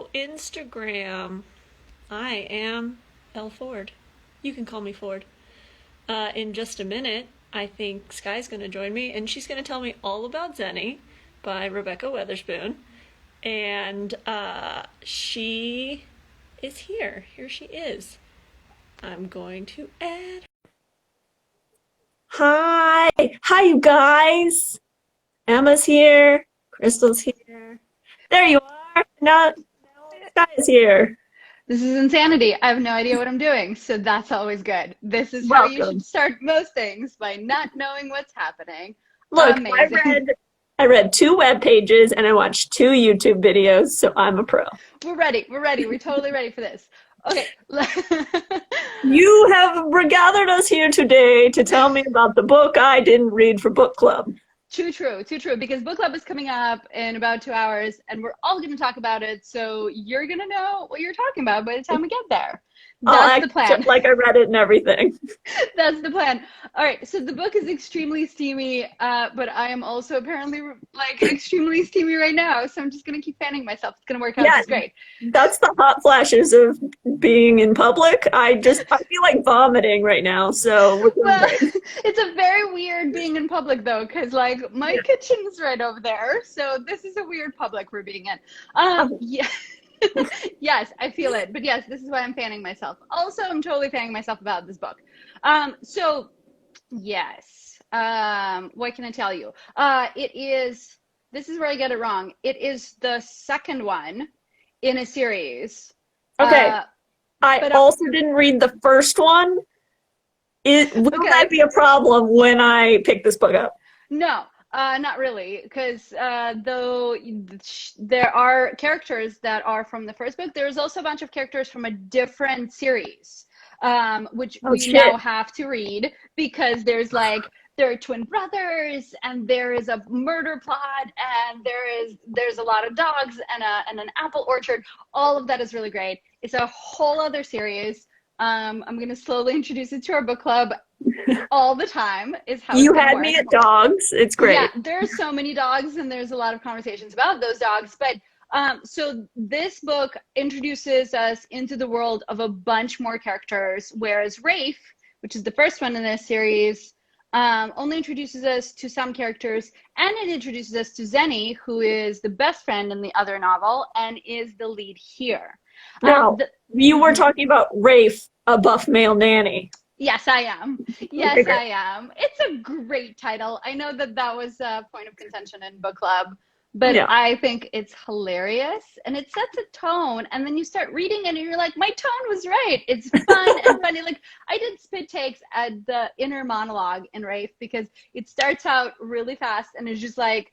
Hello, Instagram. I am L Ford. You can call me Ford. In just a minute, I think Sky's going to join me, and she's going to tell me all about Xeni by Rebekah Weatherspoon. And she is here. Here she is. I'm going to add. Hi! Hi, you guys! Emma's here. Crystal's here. There you are. Now Sky is here. This is insanity. I have no idea what I'm doing, so that's always good. This is how you should Welcome. start most things, by not knowing what's happening. Look, I Amazing. read I read two web pages and I watched two YouTube videos, so I'm a pro. We're ready. We're ready. We're totally ready for this. Okay. You have gathered us here today to tell me about the book I didn't read for book club. Too true, too true. Because book club is coming up in about 2 hours, and we're all going to talk about it. So you're going to know what you're talking about by the time we get there. I'll That's the act plan. like I read it and everything. That's the plan. All right, so the book is extremely steamy, but I am also apparently like extremely steamy right now. So I'm just gonna keep fanning myself. It's gonna work out Yeah, just great. that's the hot flashes of being in public. I feel like vomiting right now, so we're doing Well, great. it's a very weird being in public though, because like my Yeah. kitchen's right over there, so this is a weird public we're being in. Yeah. Yes, I feel it. But yes, this is why I'm fanning myself. Also, I'm totally fanning myself about this book. So yes. What can I tell you? It is, this is where I get it wrong. It is the second one in a series. Okay, Uh, I but also didn't read the first one. Will that okay. be a problem when I pick this book up? No, not really, because though there are characters that are from the first book, there's also a bunch of characters from a different series, which Oh we now shit. have to read because there are twin brothers, and there is a murder plot, and there's a lot of dogs and an apple orchard. All of that is really great. It's a whole other series. I'm going to slowly introduce it to our book club all the time is how it's You going to had work. me at dogs. It's Yeah, great. there's so many dogs, and there's a lot of conversations about those dogs. But so this book introduces us into the world of a bunch more characters, whereas Rafe, which is the first one in this series, only introduces us to some characters, and it introduces us to Xeni, who is the best friend in the other novel and is the lead here. Now, The, you were mhm. talking about Rafe, a buff male nanny. Yes, I am. Okay, Yes, great. I am. It's a great title. I know that that was a point of contention in book club, but Yeah. I think it's hilarious and it sets a tone. And then you start reading and you're like, my tone was right. It's fun and funny. Like I did spit takes at the inner monologue in Rafe because it starts out really fast and it's just like,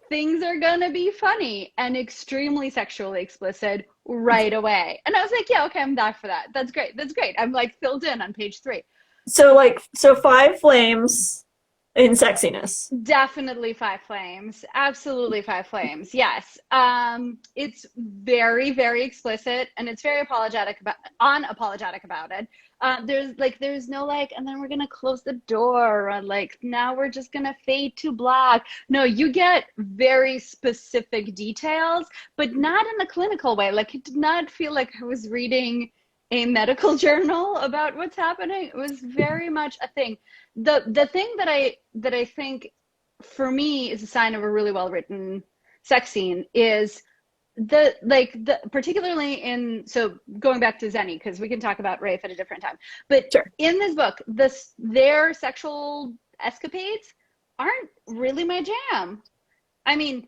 things are gonna be funny and extremely sexually explicit right away. And I was like, yeah, okay, I'm back for that. That's great. That's great. I'm like filled in on page 3. So five flames in sexiness. Definitely five flames. Absolutely five flames. Yes. It's very, very explicit and it's very unapologetic about it. There's no like, and then we're gonna close the door, or like now we're just gonna fade to black. No, you get very specific details, but not in a clinical way. Like it did not feel like I was reading a medical journal about what's happening. It was very much a thing. The thing that I think for me is a sign of a really well written sex scene is the particularly in, so going back to Zenny, because we can talk about Rafe at a different time, but Sure. in this book their sexual escapades aren't really my jam. I mean,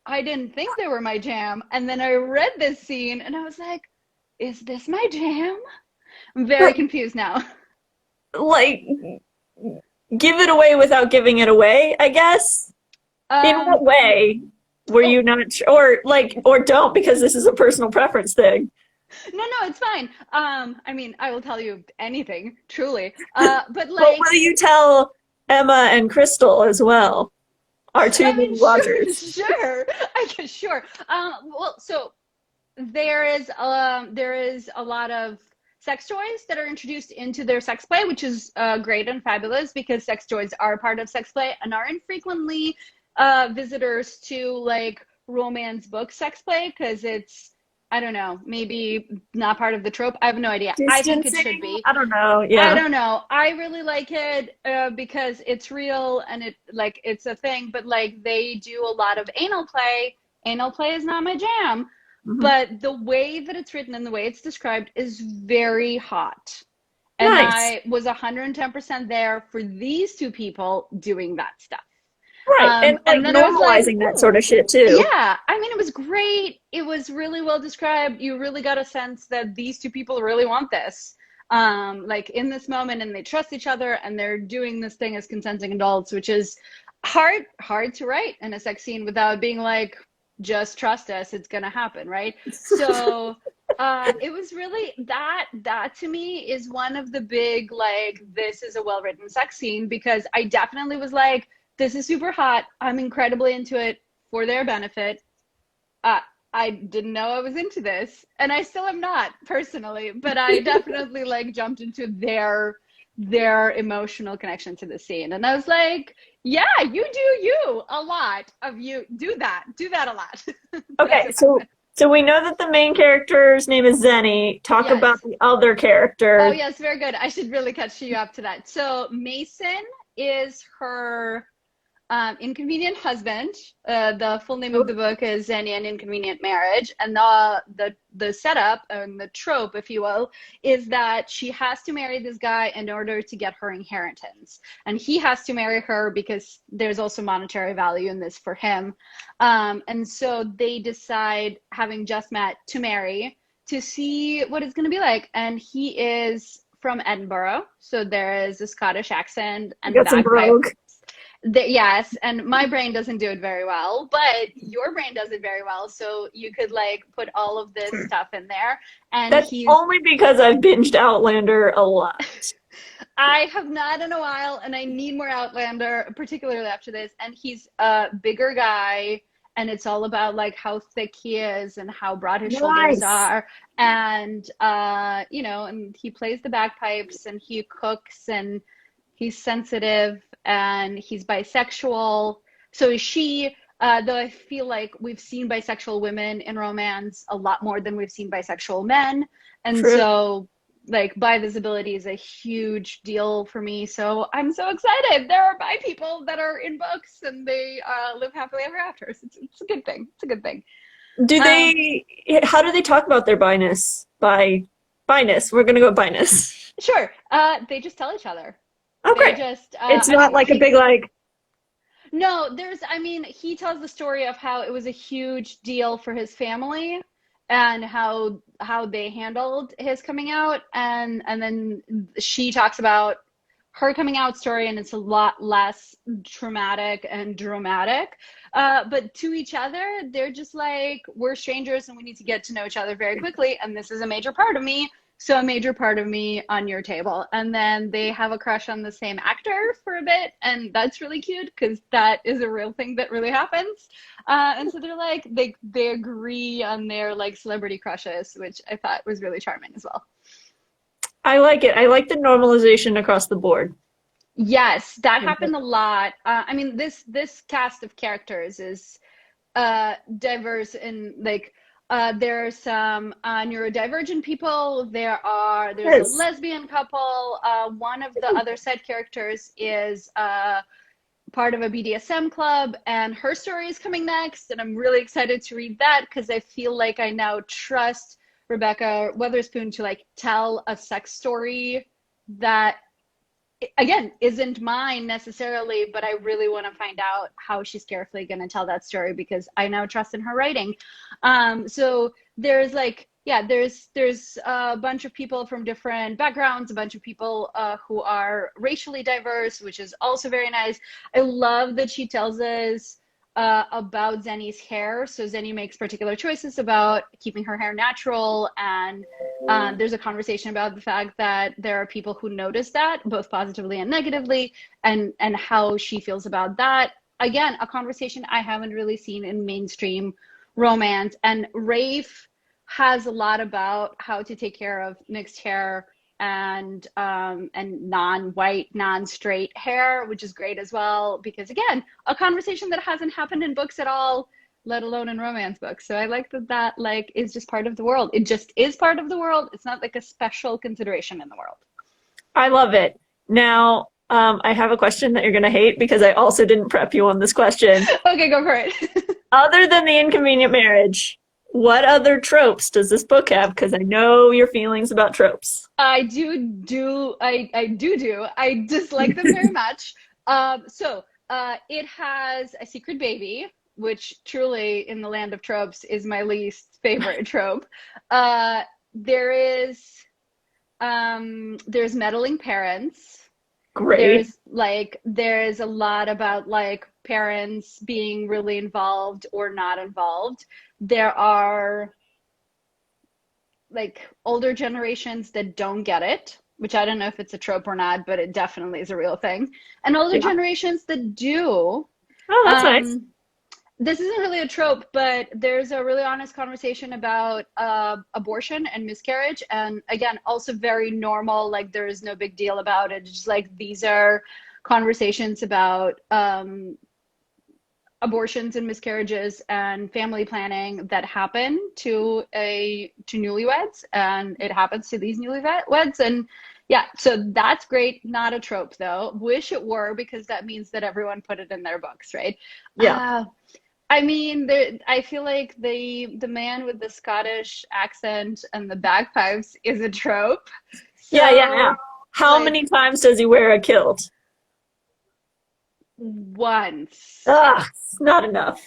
I didn't think they were my jam, and then I read this scene and I was like, is this my jam? I'm very But confused now. like give it away without giving it away, I guess. In what um way were oh, you not sure, or don't, because this is a personal preference thing. no, it's fine. I mean, I will tell you anything, truly. But But like, will you tell Emma and Crystal as well? Our two I mean, new sure, watchers. sure. I guess sure. Well, so there is a lot of sex toys that are introduced into their sex play, which is great and fabulous because sex toys are part of sex play and are infrequently visitors to like romance book sex play because it's I don't know, maybe not part of the trope. I have no idea. I think it should Distancing? be. I don't know. I Yeah. don't know. I really like it because it's real and it like it's a thing, but like they do a lot of anal play. Anal play is not my jam, Mhm. but the way that it's written and the way it's described is very hot. And Nice. I was 110% there for these two people doing that stuff. Right. And like And then I was like, normalizing that ooh, sort of shit too. yeah. I mean, it was great. It was really well described. You really got a sense that these two people really want this. Like in this moment, and they trust each other, and they're doing this thing as consenting adults, which is hard to write in a sex scene without being like, just trust us, it's gonna happen, right? So it was really that to me is one of the big like this is a well-written sex scene because I definitely was like, this is super hot. I'm incredibly into it for their benefit. Uh, I didn't know I was into this, and I still am not personally, but I definitely like jumped into their emotional connection to the scene, and I was like, yeah, you do you a lot of you do that a lot. That's Okay, what so happened. so we know that the main character's name is Zenny. Talk about Yes. the other Oh character. yes, very good. I should really catch you up to that. So Mason is her Inconvenient Husband. The full name of the book is Xeni and Inconvenient Marriage, and the setup and the trope, if you will, is that she has to marry this guy in order to get her inheritance, and he has to marry her because there's also monetary value in this for him. And so they decide, having just met, to marry to see what it's going to be like. And he is from Edinburgh, so there is a Scottish accent You and got some bagpipe. brogue. Yes, and my brain doesn't do it very well, but your brain does it very well. So you could like put all of this stuff in there. And That's he's, only because I've binged Outlander a lot. I have not in a while, and I need more Outlander, particularly after this. And he's a bigger guy, and it's all about like how thick he is and how broad his shoulders Nice. are. And, and he plays the bagpipes and he cooks and he's sensitive and he's bisexual. So is she. Though I feel like we've seen bisexual women in romance a lot more than we've seen bisexual men. And True. so, like, bi visibility is a huge deal for me. So I'm so excited. There are bi people that are in books and they live happily ever after. So it's a good thing. It's a good thing. Do Um, they, how do they talk about their biness? Biness. We're gonna go biness. sure. They just tell each other. They Okay. just, It's I not mean, like a he big like, No, I mean, he tells the story of how it was a huge deal for his family and how they handled his coming out, and then she talks about her coming out story, and it's a lot less traumatic and dramatic. But to each other, they're just like, we're strangers and we need to get to know each other very quickly, and this is a major part of me. So a major part of me on your table. And then they have a crush on the same actor for a bit. And that's really cute because that is a real thing that really happens. And so they're like, they agree on their like celebrity crushes, which I thought was really charming as well. I like it. I like the normalization across the board. Yes, that happened a lot. I mean, this cast of characters is diverse in like there are some neurodivergent people. There's a Yes. lesbian couple. One of the other side characters is part of a BDSM club, and her story is coming next, and I'm really excited to read that because I feel like I now trust Rebekah Weatherspoon to like tell a sex story that again isn't mine necessarily, but I really want to find out how she's carefully going to tell that story because I now trust in her writing. So there's like, yeah, there's a bunch of people from different backgrounds, a bunch of people who are racially diverse, which is also very nice. I love that she tells us about Zenny's hair. So Zenny makes particular choices about keeping her hair natural, and there's a conversation about the fact that there are people who notice that, both positively and negatively, and how she feels about that. Again, a conversation I haven't really seen in mainstream romance. And Rafe has a lot about how to take care of mixed hair and non-white, non-straight hair, which is great as well. Because again, a conversation that hasn't happened in books at all. let alone in romance books. So I like that that like is just part of the world. It just is part of the world. It's not like a special consideration in the world. I love it. Now, I have a question that you're going to hate because I also didn't prep you on this question. Okay, go for it. Other than the inconvenient marriage, what other tropes does this book have? Because I know your feelings about tropes. I dislike them very much. It has a secret baby, which truly in the land of tropes is my least favorite trope. Uh, there is there's meddling parents. Great. There's a lot about like parents being really involved or not involved. There are like older generations that don't get it, which I don't know if it's a trope or not, but it definitely is a real thing. And older Yeah. generations that do. Oh, that's nice. Um, this isn't really a trope, but there's a really honest conversation about abortion and miscarriage. And again, also very normal, like there is no big deal about it. Just like these are conversations about abortions and miscarriages and family planning that happen to newlyweds, and it happens to these newlyweds. And yeah, so that's great. Not a trope though. Wish it were, because that means that everyone put it in their books, right? Yeah. I mean, I feel like the man with the Scottish accent and the bagpipes is a trope. Yeah, yeah, So yeah. How like many times does he wear a kilt? once. Ah, it's not enough.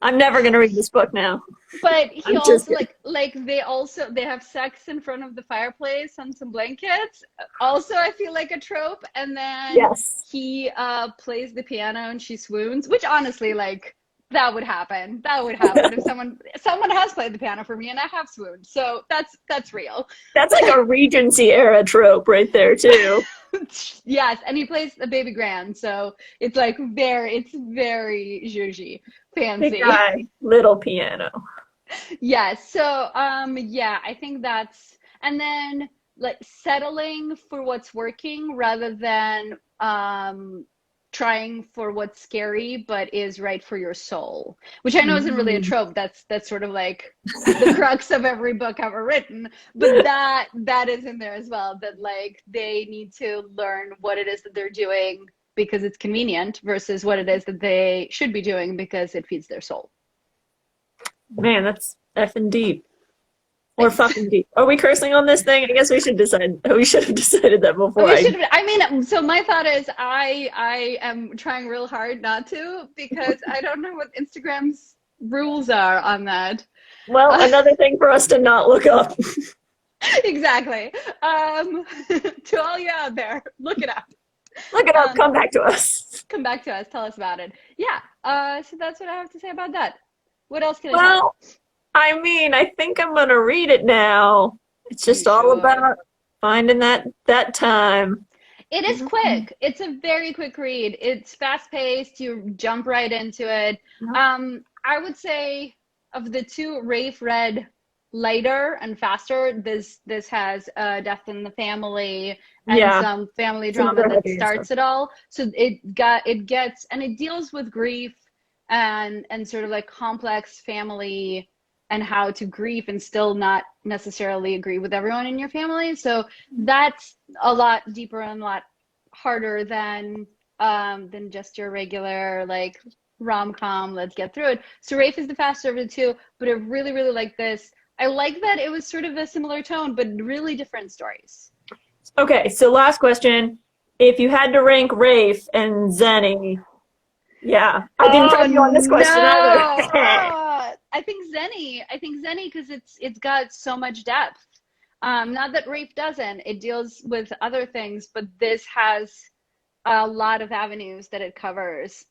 I'm never going to read this book now. But he I'm just also kidding. they have sex in front of the fireplace on some blankets. Also, I feel like a trope. And then Yes. he plays the piano and she swoons, which honestly, like that would happen. That would happen if someone has played the piano for me and I have swooned. So that's real. That's like a Regency era trope right there, too. Yes, and he plays the baby grand, so it's like it's very zhuzhy, Big fancy. guy, little piano. Yes, so yeah, I think that's, and then like settling for what's working rather than trying for what's scary but is right for your soul, which I know isn't really a Mm. trope. That's sort of like the crux of every book ever written, but that is in there as well, that like they need to learn what it is that they're doing because it's convenient versus what it is that they should be doing because it feeds their soul. Man, that's effing deep. Or Thanks. fucking deep. Are we cursing on this thing? I guess we should decide. We should have decided that before We I. should have, I mean, so my thought is I am trying real hard not to, because I don't know what Instagram's rules are on that. Well, another thing for us to not look up. Exactly. To all you out there, look it up. Look it up. Um, Come back to us. Come back to us, tell us about it. Yeah. So that's what I have to say about that. What else can I tell you? Well, I mean, I think I'm gonna read it now. It's You just all should. about finding that time. It is quick. It's a very quick read. It's fast paced. You jump right into it. I would say of the two, Rafe read lighter and faster. This has death in the family and Yeah, some family some drama other that heavy stuff. starts it all. So it gets, and it deals with grief and sort of like complex family and how to grieve and still not necessarily agree with everyone in your family. So that's a lot deeper and a lot harder than just your regular like rom-com, let's get through it. So Rafe is the faster of the two, but I really, really like this. I like that it was sort of a similar tone, but really different stories. Okay, so last question. If you had to rank Rafe and Xeni, yeah, I didn't Oh prep you on this question either. no! Oh, I think Xeni. I think Xeni because it's got so much depth. Not that Rafe doesn't. It deals with other things, but this has a lot of avenues that it covers.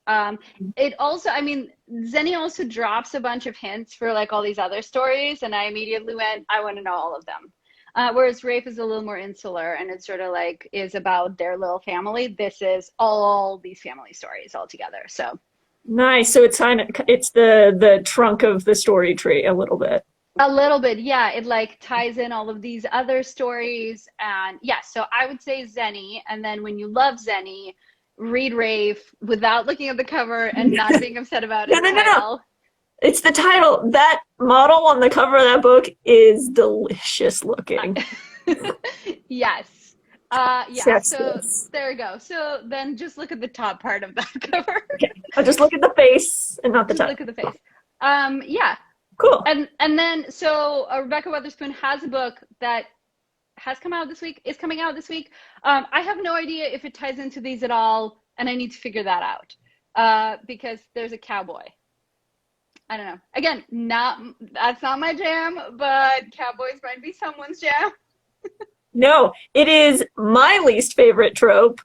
It also, I mean, Xeni also drops a bunch of hints for like all these other stories, and I immediately went, I want to know all of them. Whereas Rafe is a little more insular, and it sort of like is about their little family. This is all these family stories all together. So Nice. So it's the trunk of the story tree a little bit. a little bit, yeah. It like ties in all of these other stories, and yeah. So I would say Xeni, and then when you love Xeni, read Rafe without looking at the cover and not being upset about No, his no, no, no. title. It's the title. That model on the cover of that book is delicious looking. Yes. Yeah, Chef's so kiss. there you go. So then just look at the top part of that cover. Okay. I'll just look at the face and not the Just title. look at the face. Yeah. Cool. And then so Rebekah Weatherspoon has a book that has come out this week, is coming out this week. I have no idea if it ties into these at all, and I need to figure that out. Because there's a cowboy. I don't know. Again, that's not my jam, but cowboys might be someone's jam. No, it is my least favorite trope,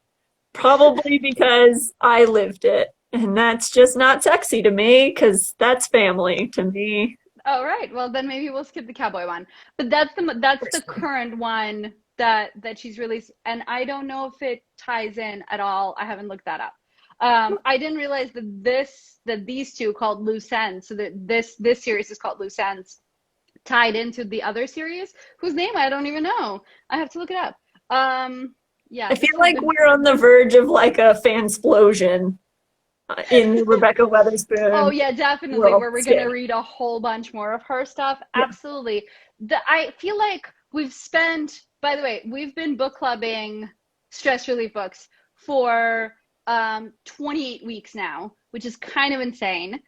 probably because I lived it. And that's just not sexy to me because that's family to me. Oh, right. Well, then maybe we'll skip the cowboy one. But that's the current one that she's released, and I don't know if it ties in at all. I haven't looked that up. I didn't realize that these two called Loose Ends, so that this series is called Loose Ends, tied into the other series whose name I don't even know. I have to look it up. Yeah, I feel like we're on the verge of like a fansplosion in the Rebekah Weatherspoon. Oh yeah, definitely. world. Where we're gonna read a whole bunch more of her stuff. Yeah. Absolutely. I feel like we've spent. By the way, we've been book clubbing stress relief books for 28 weeks now, which is kind of insane.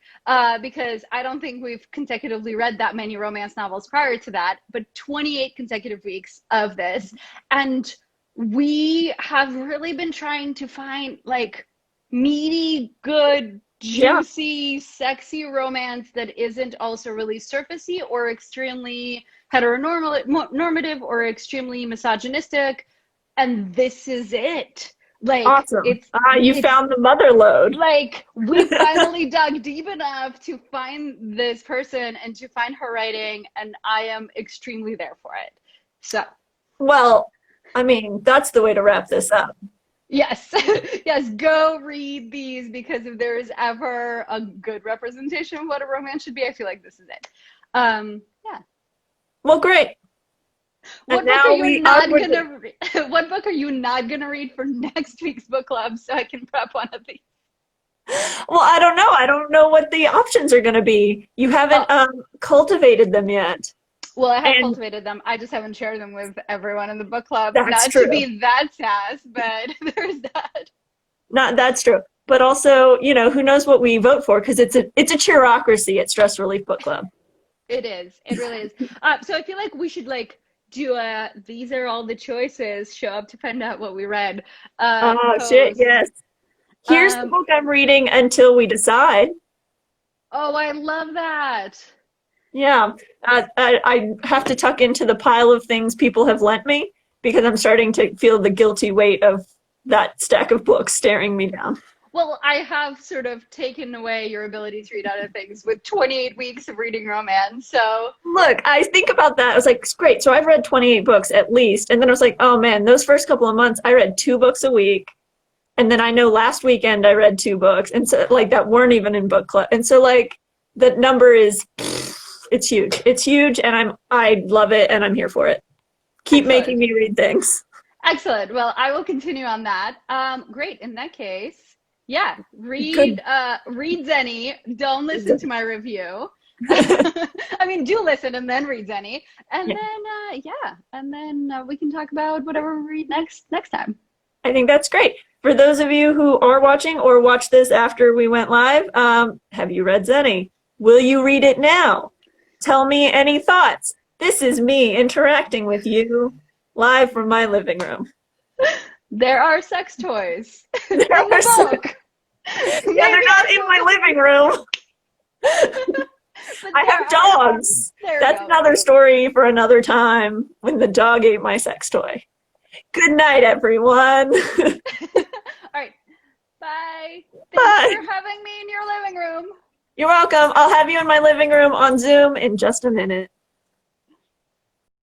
Because I don't think we've consecutively read that many romance novels prior to that, but 28 consecutive weeks of this, and we have really been trying to find like meaty, good, juicy, sexy romance that isn't also really surfacey or extremely heteronormative or extremely misogynistic. And this is it. Like, Awesome. You found the mother lode. Like, we finally dug deep enough to find this person and to find her writing, and I am extremely there for it. So. Well, I mean, that's the way to wrap this up. Yes, yes, go read these, because if there is ever a good representation of what a romance should be, I feel like this is it. Yeah. Well, great. What book are you not gonna read for next week's book club so I can prep one of these? Well, I don't know. I don't know what the options are going to be. You haven't cultivated them yet. Well, I have cultivated them. I just haven't shared them with everyone in the book club. That's Not true. to be that sass, but there's that. That's true. But also, who knows what we vote for, because it's a cheerocracy at Stress Relief Book Club. It is. It really is. So I feel like we should do these are all the choices, show up to find out what we read. Shit, yes. Here's the book I'm reading until we decide. Oh, I love that. Yeah, I have to tuck into the pile of things people have lent me because I'm starting to feel the guilty weight of that stack of books staring me down. Well, I have sort of taken away your ability to read other things with 28 weeks of reading romance, so. Look, I think about that. I was like, great, so I've read 28 books at least. And then I was like, oh man, those first couple of months, I read 2 books a week. And then I know last weekend I read 2 books. And so that weren't even in book club. And so the number is, it's huge. It's huge, and I love it, and I'm here for it. Keep making me read things. Excellent. Well, I will continue on that. Great. In that case, yeah, read Xeni. Don't listen to my review. I mean, do listen and then read Xeni, and then we can talk about whatever we read next time. I think that's great. For those of you who are watching or watch this after we went live, have you read Xeni? Will you read it now? Tell me any thoughts. This is me interacting with you live from my living room. There are sex toys in the book. Yeah, they're not in my living room. I have dogs. That's another story for another time, when the dog ate my sex toy. Good night, everyone. All right. Bye. Thanks for having me in your living room. You're welcome. I'll have you in my living room on Zoom in just a minute.